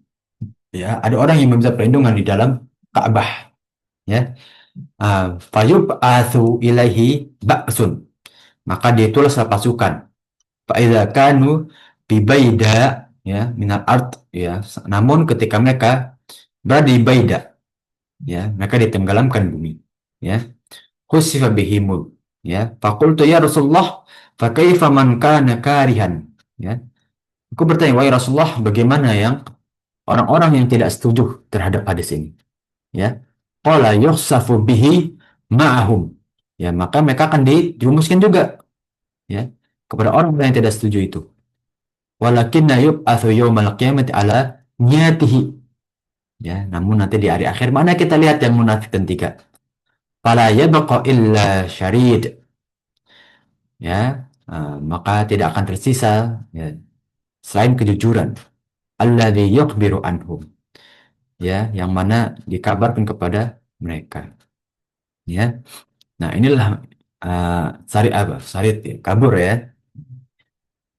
Ya, ada orang yang meminta perlindungan di dalam Ka'bah, ya. Fayub'atsu ilaihi ba'sun. Maka ditulislah pasukan. Fa idza kanu bi baida, ya, minal ard, ya. Namun ketika mereka berada di baida, ya, mereka ditenggelamkan bumi, ya. Khusifa bihimul, ya. Fakultu ya Rasulullah, fa kaifa man kana karihan, ya. Aku bertanya, wahai Rasulullah, bagaimana yang orang-orang yang tidak setuju terhadap hadis ini, ya. Qala yukhsafu bihi ma'ahum, ya, maka mereka akan dirumuskan juga, ya, kepada orang yang tidak setuju itu. Walakinna yub'atsu yaumal qiyamati ala niyatihi, ya, namun nanti di hari akhir mana kita lihat yang munafik dan tiga. Fala yabqa illa syarid, ya. Maka tidak akan tersisa, ya, selain kejujuran. Alladzi yukhbiru anhum, ya, yang mana dikabarkan kepada mereka, ya. Nah, inilah sari apa? Sarit, ya, kabur, ya.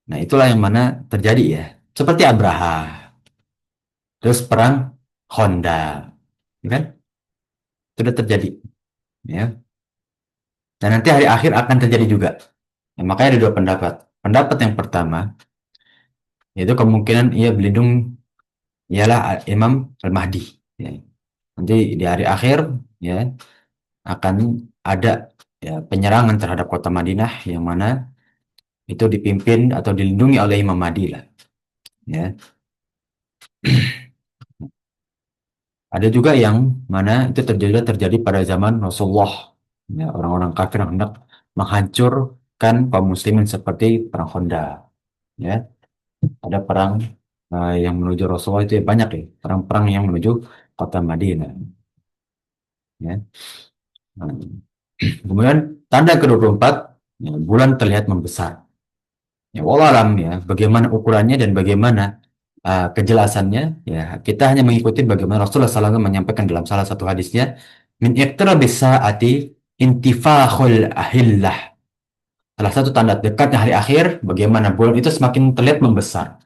Nah, itulah yang mana terjadi, ya. Seperti Abraha, terus perang Honda, ya kan? Sudah terjadi, ya. Dan nanti hari akhir akan terjadi juga. Nah, makanya ada dua pendapat. Pendapat yang pertama, yaitu kemungkinan ia berlindung ialah Imam Al-Mahdi, ya. Nanti di hari akhir, ya, akan ada, ya, penyerangan terhadap kota Madinah yang mana itu dipimpin atau dilindungi oleh Imam Mahdi lah, ya. Ada juga yang mana itu terjadi pada zaman Rasulullah, ya, orang-orang kafir yang hendak menghancurkan kaum muslimin seperti perang Honda, ya. Ada perang yang menuju Rasulullah itu ya banyak ya, perang-perang yang menuju kota Madinah. Ya. Nah, kemudian tanda ke-24, ya, bulan terlihat membesar. Ya, wallah alam ya, bagaimana ukurannya dan bagaimana kejelasannya, ya kita hanya mengikuti bagaimana Rasulullah SAW menyampaikan dalam salah satu hadisnya, min iqtirabis saati intifakhul ahillah. Salah satu tanda dekatnya hari akhir, bagaimana bulan itu semakin terlihat membesar.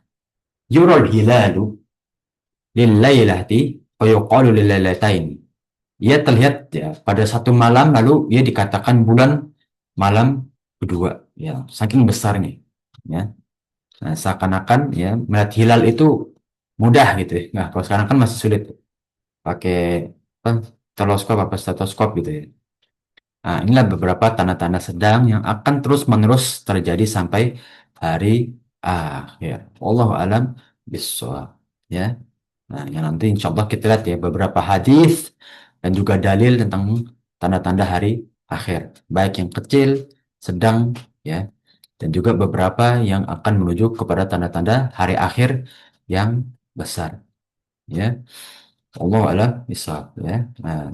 Yurul hilalu lillailati wa yuqalu lillailatain. Ia terlihat ya pada satu malam lalu ia dikatakan bulan malam kedua. Ya, saking besarnya. Ya. Nah, seakan-akan ya melihat hilal itu mudah gitu ya. Nah, kalau sekarang kan masih sulit pakai apa, teleskop apa stetoskop gitu ya. Nah, inilah beberapa tanda-tanda sedang yang akan terus-menerus terjadi sampai hari akhir. Wallahu alam bissawab. Ya. Nah, yang nanti insya Allah kita lihat ya beberapa hadis dan juga dalil tentang tanda-tanda hari akhir. Baik yang kecil, sedang, ya, dan juga beberapa yang akan menuju kepada tanda-tanda hari akhir yang besar. Ya, Allah alam bisawab. Ya. Nah,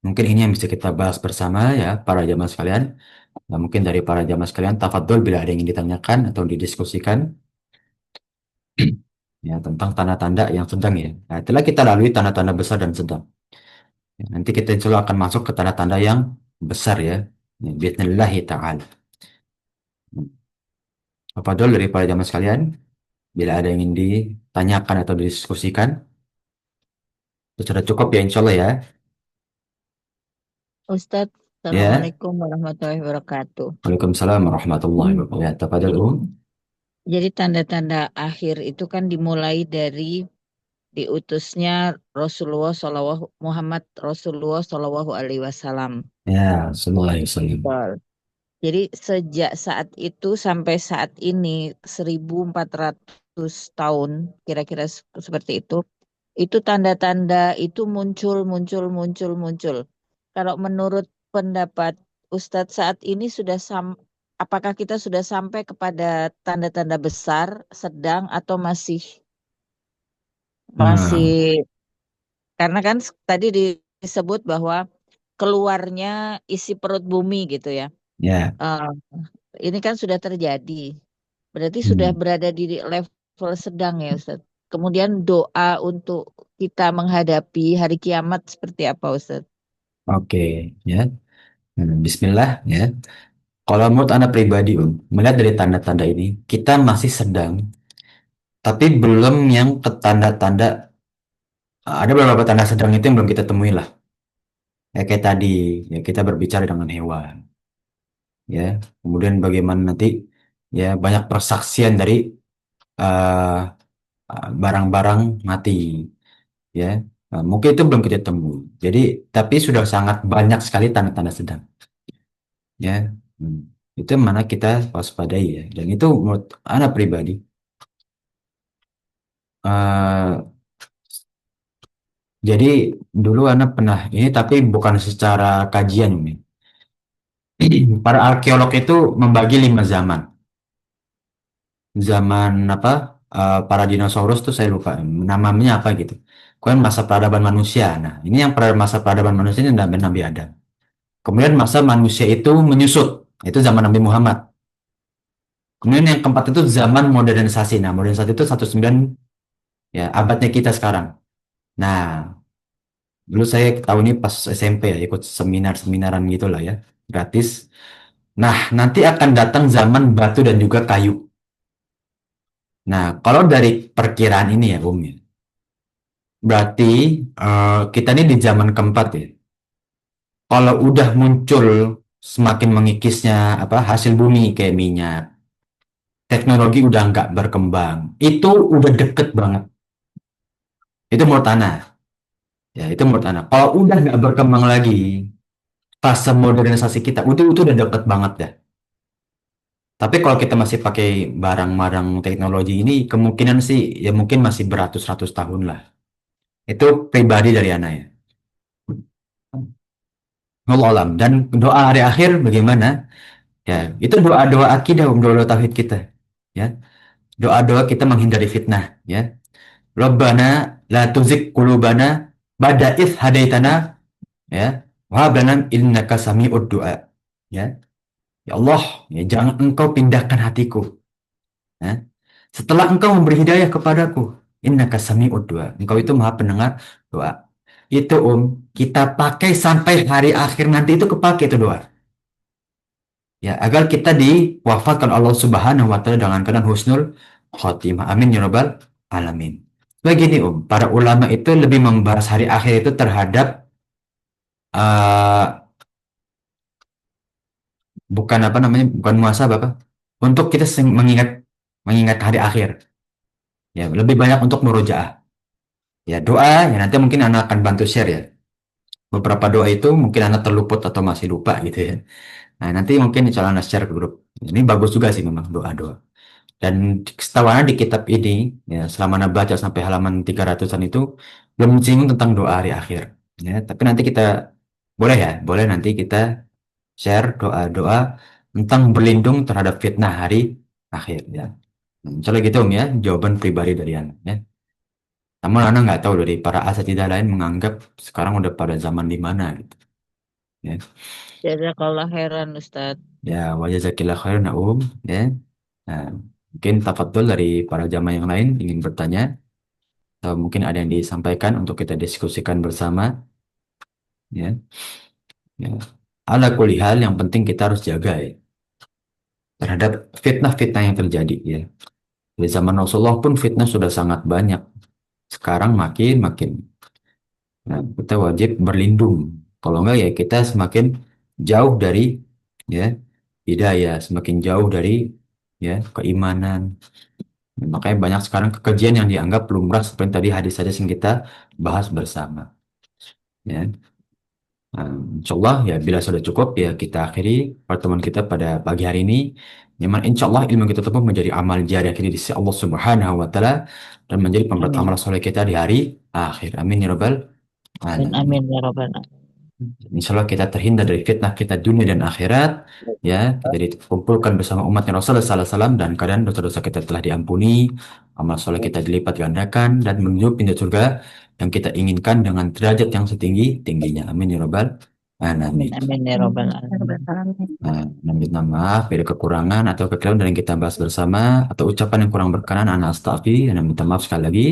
mungkin ini yang bisa kita bahas bersama ya para jamaah sekalian. Nah, mungkin dari para jamaah sekalian, tafadhol bila ada yang ingin ditanyakan atau didiskusikan ya tentang tanda-tanda yang sedang ya. Nah, telah kita lalui tanda-tanda besar dan sedang. Ya, nanti kita insya Allah akan masuk ke tanda-tanda yang besar ya. Ya, Bismillahi ta'ala. Tafadhol dari para jamaah sekalian, bila ada yang ingin ditanyakan atau didiskusikan, sudah cukup ya insya Allah ya. Ustadz, Ya, Assalamualaikum warahmatullahi wabarakatuh. Waalaikumsalam warahmatullahi wabarakatuh. Tafadhol. Jadi tanda-tanda akhir itu kan dimulai dari diutusnya Rasulullah Shallallahu Muhammad Rasulullah Shallallahu Alaihi Wasallam. Ya, sallallahu alaihi wasallam. Betul. Jadi sejak saat itu sampai saat ini 1400 tahun kira-kira seperti itu tanda-tanda itu muncul, muncul, muncul, muncul. Kalau menurut pendapat Ustadz saat ini apakah kita sudah sampai kepada tanda-tanda besar, sedang, atau masih Hmm, karena kan tadi disebut bahwa keluarnya isi perut bumi gitu ya. ya. Eh, ini kan sudah terjadi. Berarti sudah Hmm, berada di level sedang ya Ustadz. Kemudian doa untuk kita menghadapi hari kiamat seperti apa Ustadz? oke, ya. Bismillah, ya. Kalau menurut Anda pribadi, melihat dari tanda-tanda ini, kita masih sedang, tapi belum yang ke tanda-tanda, ada beberapa tanda sedang itu yang belum kita temui lah. Ya, kayak tadi, ya kita berbicara dengan hewan, ya. Kemudian bagaimana nanti, ya banyak persaksian dari eh, barang-barang mati, ya. Mungkin itu belum kita temui. Jadi, tapi sudah sangat banyak sekali tanda-tanda sedang, ya. Hmm. Itu yang mana kita waspadai ya. Dan itu menurut Anda pribadi, eh, jadi dulu Anda pernah ini tapi bukan secara kajian Umi. Para arkeolog itu membagi 5 zaman. Zaman apa? Para dinosaurus tuh saya lupa namanya apa gitu. Kemudian masa peradaban manusia. Nah, ini yang pada masa peradaban manusia ini Nabi Adam. Kemudian masa manusia itu menyusut. Itu zaman Nabi Muhammad. Kemudian yang keempat itu zaman modernisasi. Nah, modernisasi itu 19 ya abadnya kita sekarang. Nah, dulu saya tahu ini pas SMP ya, ikut seminar-seminaran gitulah ya, gratis. Nah, nanti akan datang zaman batu dan juga kayu. Nah, kalau dari perkiraan ini ya, Om, ya, berarti kita ini di zaman keempat ya. Kalau udah muncul semakin mengikisnya apa hasil bumi kayak minyak, teknologi udah nggak berkembang, itu udah deket banget. Itu menurut Ana, ya itu menurut Ana. Kalau udah nggak berkembang lagi, fase modernisasi kita, itu udah deket banget ya. Tapi kalau kita masih pakai barang-barang teknologi ini, kemungkinan sih ya mungkin masih beratus-ratus tahun lah. Itu pribadi dari Ana ya. Wallahu alam. Dan doa hari akhir bagaimana? Ya, itu doa-doa akidah, doa-doa tauhid kita. Ya, doa-doa kita menghindari fitnah, ya. Rabbana la tuzigh qulubana ba'da idh hadaitana, ya. Wa hab lana innaka sami'ud du'a. Ya. Ya Allah, ya jangan engkau pindahkan hatiku, ya. Setelah engkau memberi hidayah kepadaku, innaka sami'ud du'a. Engkau itu maha pendengar doa. Itu kita pakai sampai hari akhir nanti itu kepake itu doa. Ya, agar kita diwafatkan Allah Subhanahu wa taala dengan keadaan husnul khotimah. Amin ya rabbal alamin. Begini para ulama itu lebih membahas hari akhir itu terhadap eh, bukan apa namanya, bukan muasabah apa? Untuk kita mengingat mengingat hari akhir. Ya, lebih banyak untuk murojaah. Ya, doa ya nanti mungkin anak akan bantu share ya. Beberapa doa itu mungkin anak terluput atau masih lupa gitu ya. Nah, nanti mungkin insya Allah anak share ke grup. Ini bagus juga sih memang doa-doa. Dan setahu Ana di kitab ini, ya, selama Ana baca sampai halaman 300-an itu, belum menyinggung tentang doa hari akhir. Ya, tapi nanti kita, boleh ya, boleh nanti kita share doa-doa tentang berlindung terhadap fitnah hari akhir. Ya. Misalnya gitu ya, jawaban pribadi dari Ana. Ya. Namun Ana nggak tahu dari para asatidzah lain menganggap sekarang udah pada zaman di mana gitu. Ya, Jazakallah heran Ustadz. ya wajazakillah khairan ya. Nah, mungkin tafadhol dari para jamaah yang lain ingin bertanya. Atau mungkin ada yang disampaikan untuk kita diskusikan bersama, ya. Ya. Ala kulli hal yang penting kita harus jaga ya terhadap fitnah-fitnah yang terjadi ya. Di zaman Rasulullah pun fitnah sudah sangat banyak. Sekarang makin makin. Nah, kita wajib berlindung. Kalau enggak ya kita semakin jauh dari ya hidayah, semakin jauh dari ya keimanan. Makanya banyak sekarang kekejian yang dianggap lumrah seperti tadi hadis-hadis yang kita bahas bersama. Ya. Nah, insya Allah ya bila sudah cukup ya kita akhiri pertemuan kita pada pagi hari ini. Nyaman insya Allah ilmu kita tersebut menjadi amal jariah kita di sisi Allah Subhanahu Wa Taala dan menjadi pemberat Amin. amal soleh kita di hari akhir. Amin ya Rabbal Dan alamin. amin ya Rabbal alamin. Insya Allah kita terhindar dari fitnah kita dunia dan akhirat. Ya, kita dikumpulkan bersama umatnya Rasulullah Sallallahu Alaihi Wasallam dan keadaan dosa-dosa kita telah diampuni, amal soleh kita dilipat gandakan dan menuju pintu surga yang kita inginkan dengan derajat yang setinggi tingginya. Amin ya Rabbal Amin alamin. amin ya Rabbal alamin. Nah, minta maaf bila kekurangan atau kekeliruan dari yang kita bahas bersama atau ucapan yang kurang berkenan ana astaghfir dan minta maaf sekali lagi.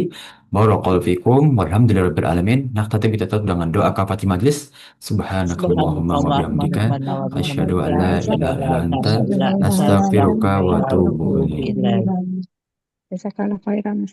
Barakallahu fikum walhamdulillahirabbil alamin. Nah, tadi kita tutup dengan doa kafatul majlis. Subhanakallahumma wa Subhanallahumma bihamdika rabbana wa asyhadu an bihamdika la asyhadu an ilaha la illa anta ilaha illa anta astaghfiruka astaghfiruka wa wa atubu atubu ilaik. ilaik. Jazakallah khairan.